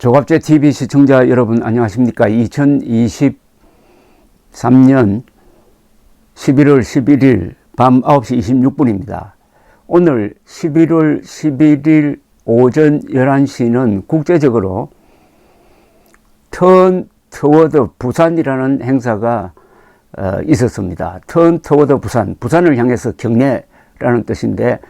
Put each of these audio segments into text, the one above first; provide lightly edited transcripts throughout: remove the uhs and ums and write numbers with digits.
조갑제 TV 시청자 여러분 안녕하십니까. 2023년 11월 11일 밤 9시 26분입니다. 오늘 11월 11일 오전 11시는 국제적으로 Turn Toward 부산이라는 행사가 있었습니다. Turn Toward 부산, 부산을 향해서 경례라는 뜻인데,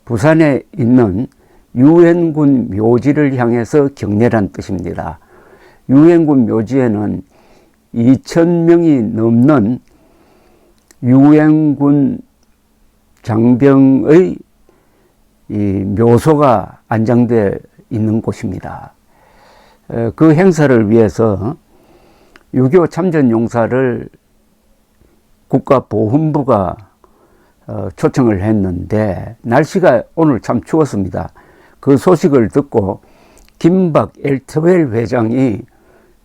부산에 있는 유엔군 묘지를 향해서 경례란 뜻입니다. 유엔군 묘지에는 2,000명이 넘는 유엔군 장병의 이 묘소가 안장되어 있는 곳입니다. 그 행사를 위해서 6.25 참전용사를 국가보훈부가 초청을 했는데, 날씨가 오늘 참 추웠습니다. 그 소식을 듣고 김박 엘트웰 회장이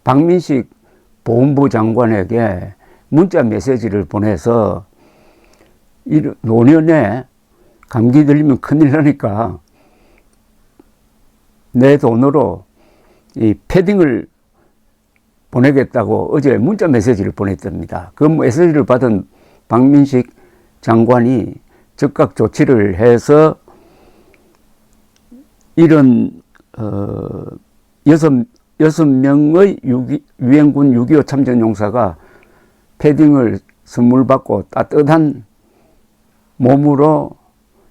박민식 보훈부 장관에게 문자 메시지를 보내서 노년에 감기 들리면 큰일 나니까 내 돈으로 이 패딩을 보내겠다고 어제 문자 메시지를 보냈답니다. 그 메시지를 받은 박민식 장관이 즉각 조치를 해서 이런 여섯 명의 유엔군 6.25 참전용사가 패딩을 선물 받고 따뜻한 몸으로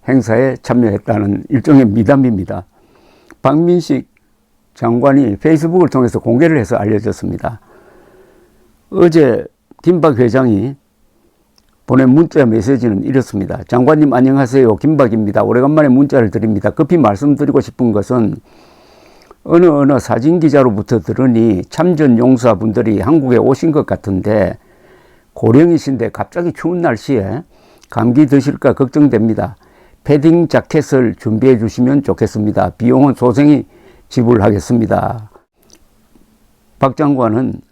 행사에 참여했다는 일종의 미담입니다. 박민식 장관이 페이스북을 통해서 공개를 해서 알려졌습니다. 어제 김박 회장이 보낸 문자 메시지는 이렇습니다. 장관님 안녕하세요. 김박입니다. 오래간만에 문자를 드립니다. 급히 말씀드리고 싶은 것은 어느 사진기자로부터 들으니 참전용사분들이 한국에 오신 것 같은데 고령이신데 갑자기 추운 날씨에 감기 드실까 걱정됩니다. 패딩 자켓을 준비해 주시면 좋겠습니다. 비용은 소생이 지불하겠습니다. 박 장관은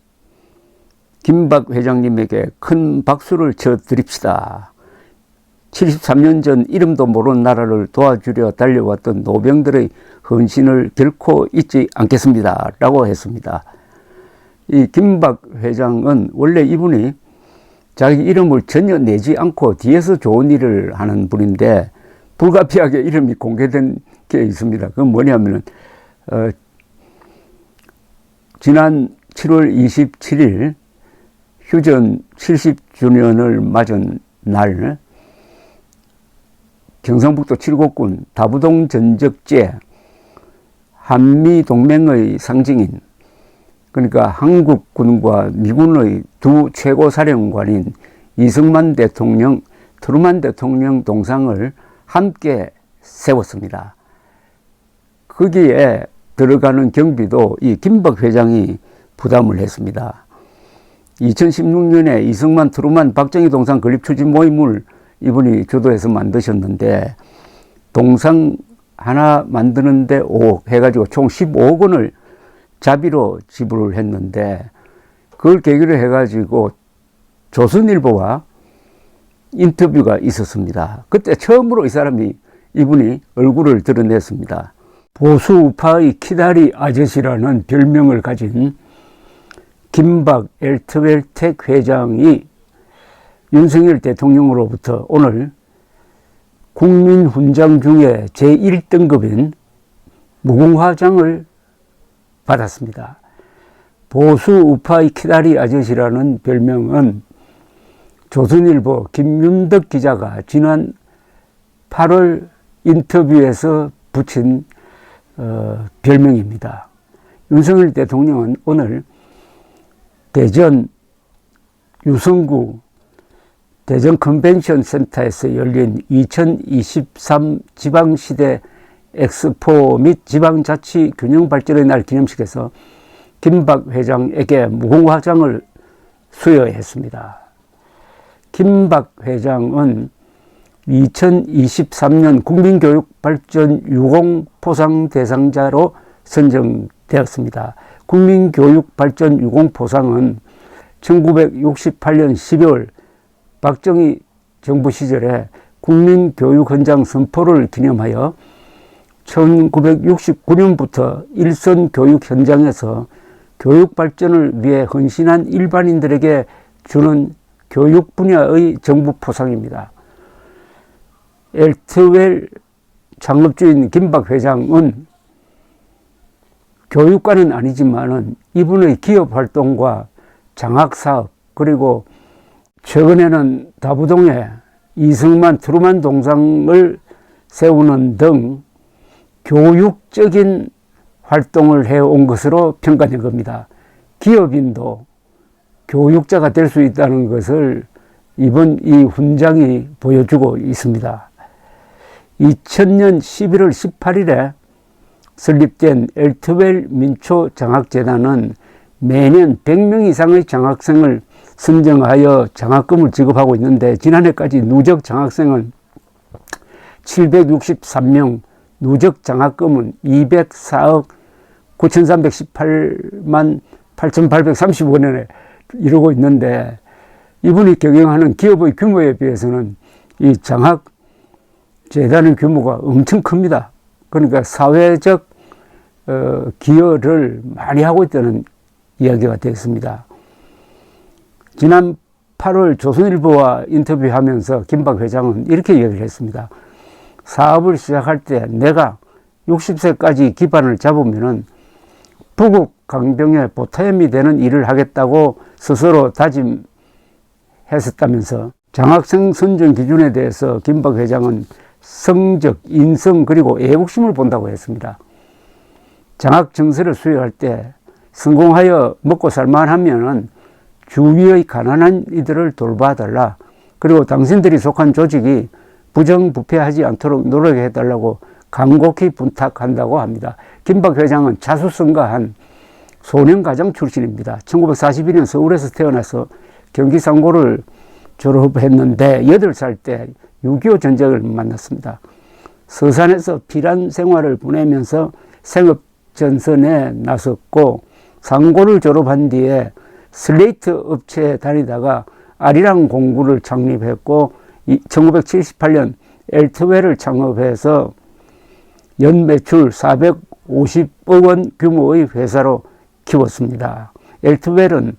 김박 회장님에게 큰 박수를 쳐 드립시다. 73년 전 이름도 모르는 나라를 도와주려 달려왔던 노병들의 헌신을 결코 잊지 않겠습니다. 라고 했습니다. 이 김박 회장은 원래 이분이 자기 이름을 전혀 내지 않고 뒤에서 좋은 일을 하는 분인데, 불가피하게 이름이 공개된 게 있습니다. 그건 뭐냐면은 지난 7월 27일 휴전 70주년을 맞은 날 경상북도 칠곡군 다부동 전적제 한미동맹의 상징인, 그러니까 한국군과 미군의 두 최고 사령관인 이승만 대통령, 트루만 대통령 동상을 함께 세웠습니다. 거기에 들어가는 경비도 이 김박 회장이 부담을 했습니다. 2016년에 이승만, 트루만, 박정희 동상 건립 추진 모임을 이분이 주도해서 만드셨는데, 동상 하나 만드는데 5억 해가지고 총 15억 원을 자비로 지불을 했는데, 그걸 계기로 해가지고 조선일보와 인터뷰가 있었습니다. 그때 처음으로 이분이 얼굴을 드러냈습니다. 보수 우파의 키다리 아저씨라는 별명을 가진 김박 엘트웰텍 회장이 윤석열 대통령으로부터 오늘 국민훈장 중에 제1등급인 무궁화장을 받았습니다. 보수 우파의 키다리 아저씨라는 별명은 조선일보 김윤덕 기자가 지난 8월 인터뷰에서 붙인 별명입니다. 윤석열 대통령은 오늘 대전 유성구 대전 컨벤션 센터에서 열린 2023 지방시대 엑스포 및 지방자치 균형 발전의 날 기념식에서 김박 회장에게 무궁화장을 수여했습니다. 김박 회장은 2023년 국민교육발전 유공포상 대상자로 선정되었습니다. 국민교육발전 유공포상은 1968년 12월 박정희 정부 시절에 국민교육헌장 선포를 기념하여 1969년부터 일선 교육 현장에서 교육 발전을 위해 헌신한 일반인들에게 주는 교육 분야의 정부 포상입니다. 엘트웰 창업주인 김박 회장은 교육과는 아니지만은 이분의 기업 활동과 장학사업, 그리고 최근에는 다부동에 이승만 트루만 동상을 세우는 등 교육적인 활동을 해온 것으로 평가된 겁니다. 기업인도 교육자가 될 수 있다는 것을 이번 이 훈장이 보여주고 있습니다. 2000년 11월 18일에 설립된 엘트웰 민초장학재단은 매년 100명 이상의 장학생을 선정하여 장학금을 지급하고 있는데, 지난해까지 누적 장학생은 763명, 누적 장학금은 204억 9,318만 8,835원에 이루고 있는데, 이분이 경영하는 기업의 규모에 비해서는 이 장학재단의 규모가 엄청 큽니다. 그러니까 사회적 기여를 많이 하고 있다는 이야기가 되었습니다. 지난 8월 조선일보와 인터뷰하면서 김박 회장은 이렇게 이야기를 했습니다. 사업을 시작할 때 내가 60세까지 기반을 잡으면은 부국 강병에 보탬이 되는 일을 하겠다고 스스로 다짐했었다면서, 장학생 선정 기준에 대해서 김박 회장은 성적, 인성, 그리고 애국심을 본다고 했습니다. 장학 정서를 수여할 때 성공하여 먹고 살만하면은 주위의 가난한 이들을 돌봐달라. 그리고 당신들이 속한 조직이 부정부패하지 않도록 노력해달라고 간곡히 부탁한다고 합니다. 김박 회장은 자수성가한 소년가장 출신입니다. 1941년 서울에서 태어나서 경기 상고를 졸업했는데 8살 때 6.25 전쟁을 만났습니다. 서산에서 피란 생활을 보내면서 생업전선에 나섰고, 상고를 졸업한 뒤에 슬레이트 업체에 다니다가 아리랑 공구를 창립했고 1978년 엘트웰을 창업해서 연매출 450억 원 규모의 회사로 키웠습니다. 엘트웰은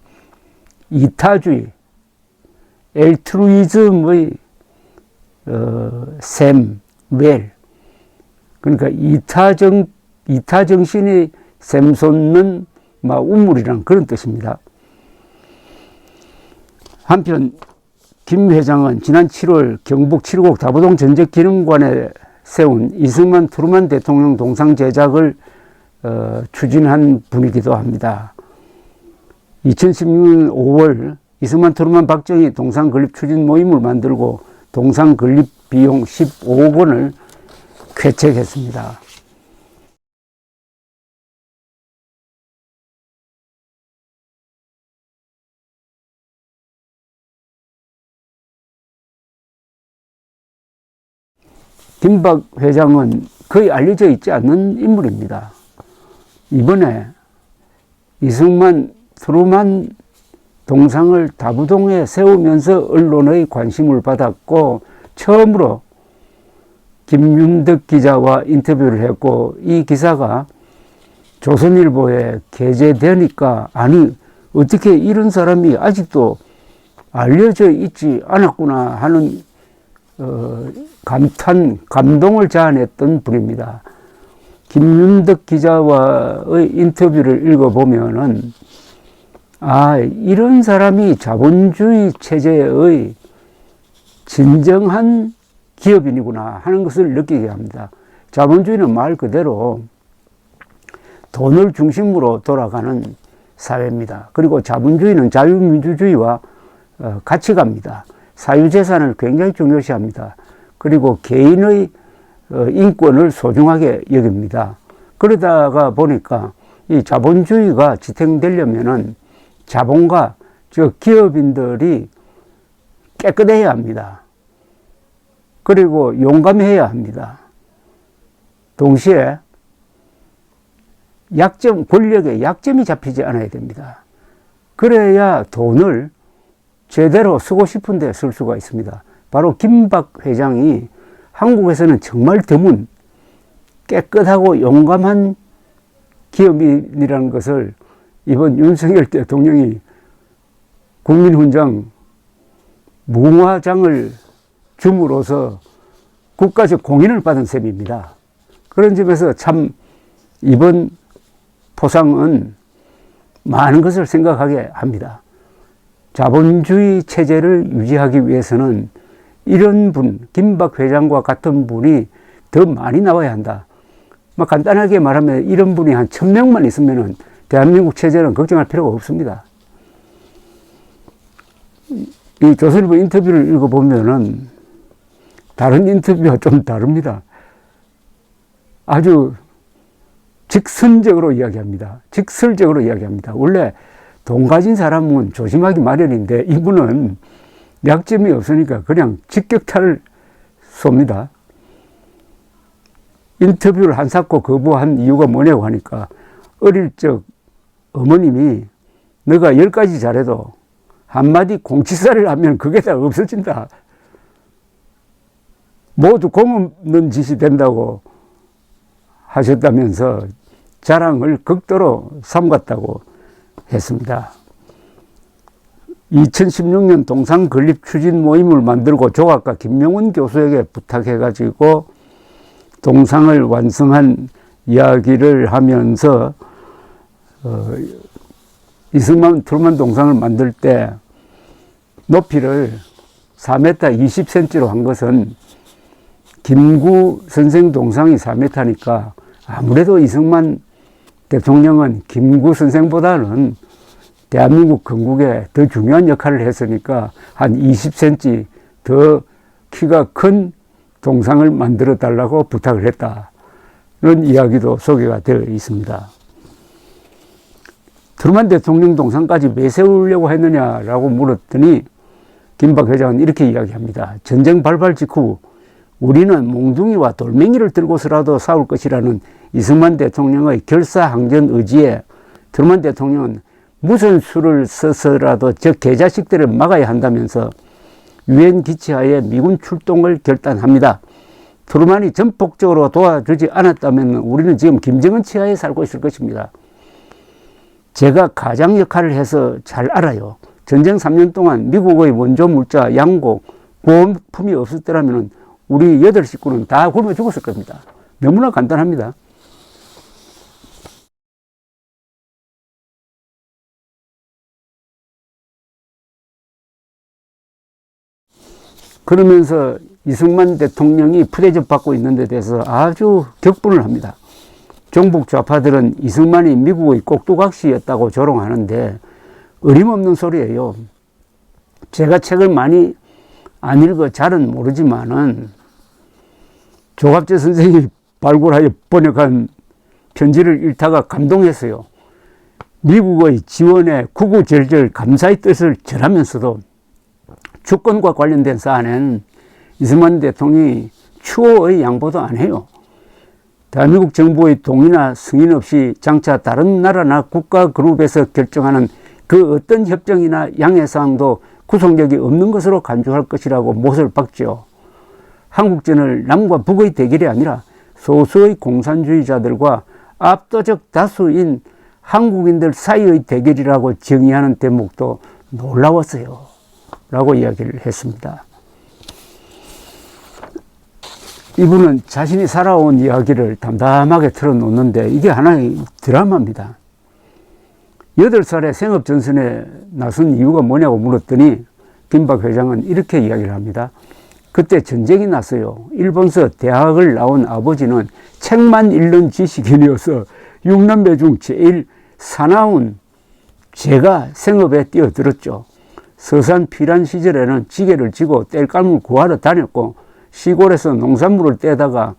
이타주의, 엘트루이즘의 샘, 웰, 그러니까 이타정신이 샘솟는 우물이란 그런 뜻입니다. 한편 김 회장은 지난 7월 경북 칠곡 다부동 전적기념관에 세운 이승만 트루만 대통령 동상 제작을 추진한 분이기도 합니다. 2016년 5월 이승만 트루만 박정희 동상 건립 추진 모임을 만들고 동상 건립 비용 15억 원을 쾌척했습니다. 김박 회장은 거의 알려져 있지 않는 인물입니다. 이번에 이승만 트루만 동상을 다부동에 세우면서 언론의 관심을 받았고, 처음으로 김윤덕 기자와 인터뷰를 했고, 이 기사가 조선일보에 게재되니까 아니 어떻게 이런 사람이 아직도 알려져 있지 않았구나 하는 감동을 자아냈던 분입니다. 김윤덕 기자와의 인터뷰를 읽어보면은, 이런 사람이 자본주의 체제의 진정한 기업인이구나 하는 것을 느끼게 합니다. 자본주의는 말 그대로 돈을 중심으로 돌아가는 사회입니다. 그리고 자본주의는 자유민주주의와 같이 갑니다. 사유재산을 굉장히 중요시합니다. 그리고 개인의 인권을 소중하게 여깁니다. 그러다가 보니까 이 자본주의가 지탱되려면은 자본가, 즉 기업인들이 깨끗해야 합니다. 그리고 용감해야 합니다. 동시에 권력의 약점이 잡히지 않아야 됩니다. 그래야 돈을 제대로 쓰고 싶은데 쓸 수가 있습니다. 바로 김박 회장이 한국에서는 정말 드문 깨끗하고 용감한 기업인이라는 것을 이번 윤석열 대통령이 국민훈장 무궁화장을 줌으로써 국가적 공인을 받은 셈입니다. 그런 점에서 참 이번 포상은 많은 것을 생각하게 합니다. 자본주의 체제를 유지하기 위해서는 이런 분, 김박 회장과 같은 분이 더 많이 나와야 한다. 간단하게 말하면 이런 분이 한 1000명만 있으면 대한민국 체제는 걱정할 필요가 없습니다. 이 조선일보 인터뷰를 읽어보면은 다른 인터뷰와 좀 다릅니다. 아주 직선적으로 이야기합니다. 직설적으로 이야기합니다. 원래 돈 가진 사람은 조심하기 마련인데 이분은 약점이 없으니까 그냥 직격탄을 쏩니다. 인터뷰를 한사코 거부한 이유가 뭐냐고 하니까 어릴 적 어머님이 너가 10가지 잘해도 한마디 공치살을 하면 그게 다 없어진다. 모두 공없는 짓이 된다고 하셨다면서 자랑을 극도로 삼갔다고 했습니다. 2016년 동상 건립 추진 모임을 만들고 조각가 김명훈 교수에게 부탁해가지고 동상을 완성한 이야기를 하면서 이승만 트루먼 동상을 만들 때 높이를 4m 20cm로 한 것은 김구 선생 동상이 4m니까 아무래도 이승만 대통령은 김구 선생보다는 대한민국 건국에 더 중요한 역할을 했으니까 한 20cm 더 키가 큰 동상을 만들어 달라고 부탁을 했다는 이야기도 소개가 되어 있습니다. 트루먼 대통령 동상까지 왜 세우려고 했느냐라고 물었더니 김박 회장은 이렇게 이야기합니다. 전쟁 발발 직후 우리는 몽둥이와 돌멩이를 들고서라도 싸울 것이라는 이승만 대통령의 결사항전 의지에 트루먼 대통령은 무슨 수를 써서라도 저 개자식들을 막아야 한다면서 유엔 기치하에 미군 출동을 결단합니다. 트루먼이 전폭적으로 도와주지 않았다면 우리는 지금 김정은 치하에 살고 있을 것입니다. 제가 가장 역할을 해서 잘 알아요. 전쟁 3년 동안 미국의 원조 물자, 양곡, 구원품이 없었더라면 우리 8식구는 다 굶어 죽었을 겁니다. 너무나 간단합니다. 그러면서 이승만 대통령이 푸대접 받고 있는 데 대해서 아주 격분을 합니다. 종북 좌파들은 이승만이 미국의 꼭두각시였다고 조롱하는데 어림없는 소리예요. 제가 책을 많이 안 읽어 잘은 모르지만은 조갑재 선생이 발굴하여 번역한 편지를 읽다가 감동했어요. 미국의 지원에 구구절절 감사의 뜻을 전하면서도 주권과 관련된 사안에는 이승만 대통령이 추호의 양보도 안 해요. 대한민국 정부의 동의나 승인 없이 장차 다른 나라나 국가 그룹에서 결정하는 그 어떤 협정이나 양해사항도 구속력이 없는 것으로 간주할 것이라고 못을 박죠. 한국전을 남과 북의 대결이 아니라 소수의 공산주의자들과 압도적 다수인 한국인들 사이의 대결이라고 정의하는 대목도 놀라웠어요. 라고 이야기를 했습니다. 이분은 자신이 살아온 이야기를 담담하게 털어놓는데 이게 하나의 드라마입니다. 8살에 생업전선에 나선 이유가 뭐냐고 물었더니 김박 회장은 이렇게 이야기를 합니다. 그때 전쟁이 났어요. 일본서 대학을 나온 아버지는 책만 읽는 지식인이어서 6남매 중 제일 사나운 제가 생업에 뛰어들었죠. 서산 피란 시절에는 지게를 지고 땔감을 구하러 다녔고 시골에서 농산물을 떼다가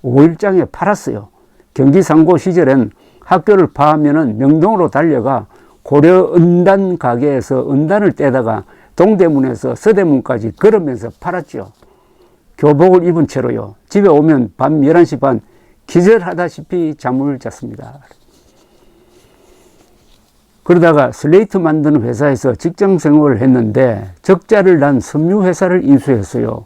5일장에 팔았어요. 경기 상고 시절엔 학교를 파하면은 명동으로 달려가 고려 은단 가게에서 은단을 떼다가 동대문에서 서대문까지 걸으면서 팔았죠. 교복을 입은 채로요. 집에 오면 밤 11시 반 기절하다시피 잠을 잤습니다. 그러다가 슬레이트 만드는 회사에서 직장 생활을 했는데 적자를 난 섬유 회사를 인수했어요.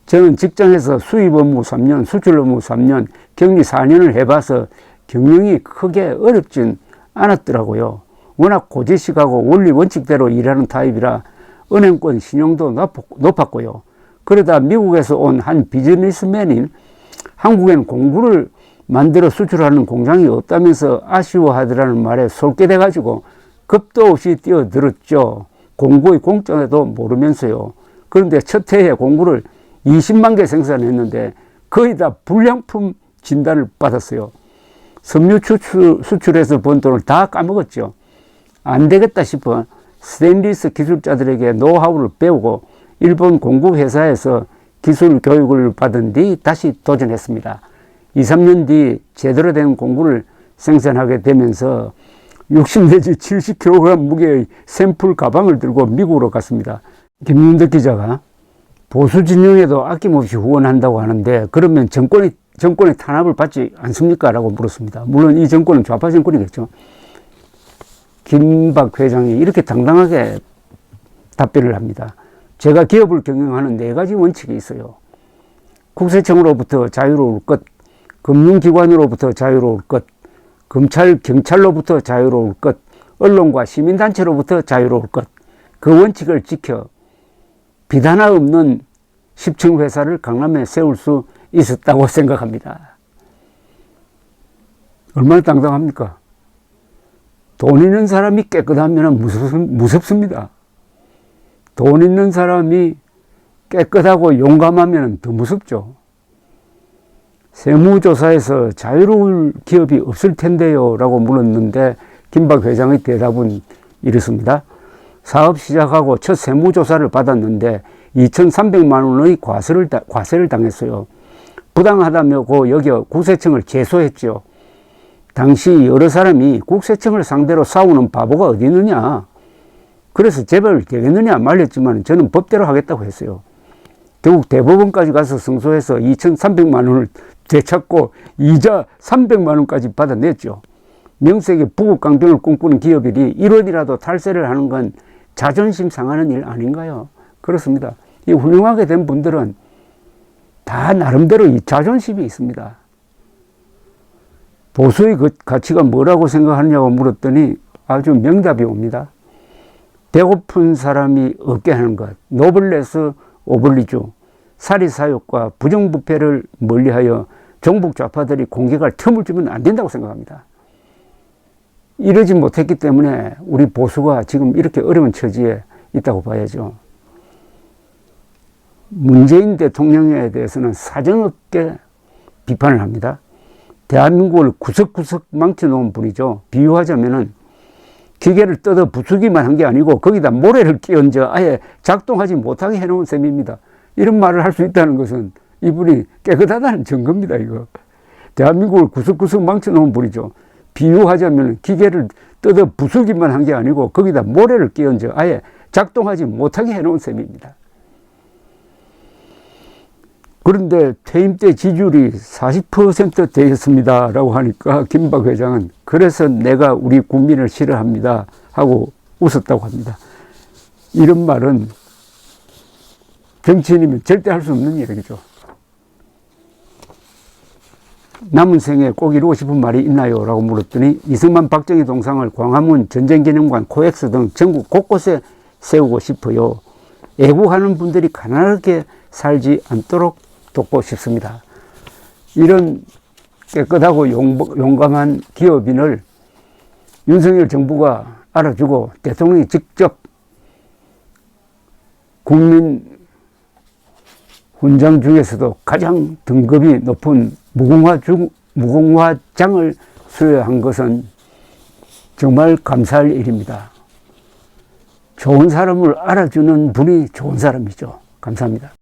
저는 직장에서 수입 업무 3년, 수출 업무 3년, 격리 4년을 해봐서 경영이 크게 어렵진 않았더라고요. 워낙 고지식하고 원리 원칙대로 일하는 타입이라 은행권 신용도 높았고요. 그러다 미국에서 온 한 비즈니스맨이 한국엔 공구를 만들어 수출하는 공장이 없다면서 아쉬워하더라는 말에 솔깃해가지고 겁도 없이 뛰어들었죠. 공구의 공짜도 모르면서요. 그런데 첫 해에 공구를 20만 개 생산했는데 거의 다 불량품 진단을 받았어요. 섬유 수출해서 번 돈을 다 까먹었죠. 안 되겠다 싶어 스테인리스 기술자들에게 노하우를 배우고 일본 공구 회사에서 기술 교육을 받은 뒤 다시 도전했습니다. 2, 3년 뒤 제대로 된 공구를 생산하게 되면서 60 내지 70kg 무게의 샘플 가방을 들고 미국으로 갔습니다. 김윤덕 기자가 보수 진영에도 아낌없이 후원한다고 하는데 그러면 정권의 탄압을 받지 않습니까? 라고 물었습니다. 물론 이 정권은 좌파 정권이겠죠. 김박 회장이 이렇게 당당하게 답변을 합니다. 제가 기업을 경영하는 4가지 원칙이 있어요. 국세청으로부터 자유로울 것, 금융기관으로부터 자유로울 것, 검찰, 경찰로부터 자유로울 것, 언론과 시민단체로부터 자유로울 것. 그 원칙을 지켜 빛 하나 없는 10층 회사를 강남에 세울 수 있었다고 생각합니다. 얼마나 당당합니까? 돈 있는 사람이 깨끗하면 무섭습니다. 돈 있는 사람이 깨끗하고 용감하면 더 무섭죠. 세무조사에서 자유로울 기업이 없을 텐데요 라고 물었는데 김박 회장의 대답은 이렇습니다. 사업 시작하고 첫 세무조사를 받았는데 2,300만 원의 과세를 당했어요. 부당하다며 여겨 국세청을 제소했죠. 당시 여러 사람이 국세청을 상대로 싸우는 바보가 어디 있느냐. 그래서 재벌 되겠느냐 말렸지만 저는 법대로 하겠다고 했어요. 결국 대법원까지 가서 승소해서 2,300만 원을 되찾고 이자 300만 원까지 받아냈죠. 명색에 부국강병을 꿈꾸는 기업일이 1원이라도 탈세를 하는 건 자존심 상하는 일 아닌가요? 그렇습니다. 이 훌륭하게 된 분들은 다 나름대로 이 자존심이 있습니다. 보수의 가치가 뭐라고 생각하느냐고 물었더니 아주 명답이 옵니다. 배고픈 사람이 없게 하는 것, 노블레스 오블리주, 사리사욕과 부정부패를 멀리하여 종북 좌파들이 공격할 틈을 주면 안 된다고 생각합니다. 이러지 못했기 때문에 우리 보수가 지금 이렇게 어려운 처지에 있다고 봐야죠. 문재인 대통령에 대해서는 사정없게 비판을 합니다. 대한민국을 구석구석 망쳐놓은 분이죠. 비유하자면은 기계를 뜯어 부수기만 한 게 아니고 거기다 모래를 끼얹어 아예 작동하지 못하게 해놓은 셈입니다. 이런 말을 할 수 있다는 것은 이분이 깨끗하다는 증거입니다. 이거 대한민국을 구석구석 망쳐놓은 분이죠. 비유하자면 기계를 뜯어 부수기만 한 게 아니고 거기다 모래를 끼얹어 아예 작동하지 못하게 해놓은 셈입니다. 그런데 퇴임 때 지지율이 40% 되었습니다 라고 하니까 김박 회장은 그래서 내가 우리 국민을 싫어합니다 하고 웃었다고 합니다. 이런 말은 정치인이면 절대 할 수 없는 얘기죠. 남은 생에 꼭 이루고 싶은 말이 있나요? 라고 물었더니 이승만 박정희 동상을 광화문 전쟁기념관 코엑스 등 전국 곳곳에 세우고 싶어요. 애국하는 분들이 가난하게 살지 않도록 돕고 싶습니다. 이런 깨끗하고 용감한 기업인을 윤석열 정부가 알아주고 대통령이 직접 국민 훈장 중에서도 가장 등급이 높은 무궁화장을 수여한 것은 정말 감사할 일입니다. 좋은 사람을 알아주는 분이 좋은 사람이죠. 감사합니다.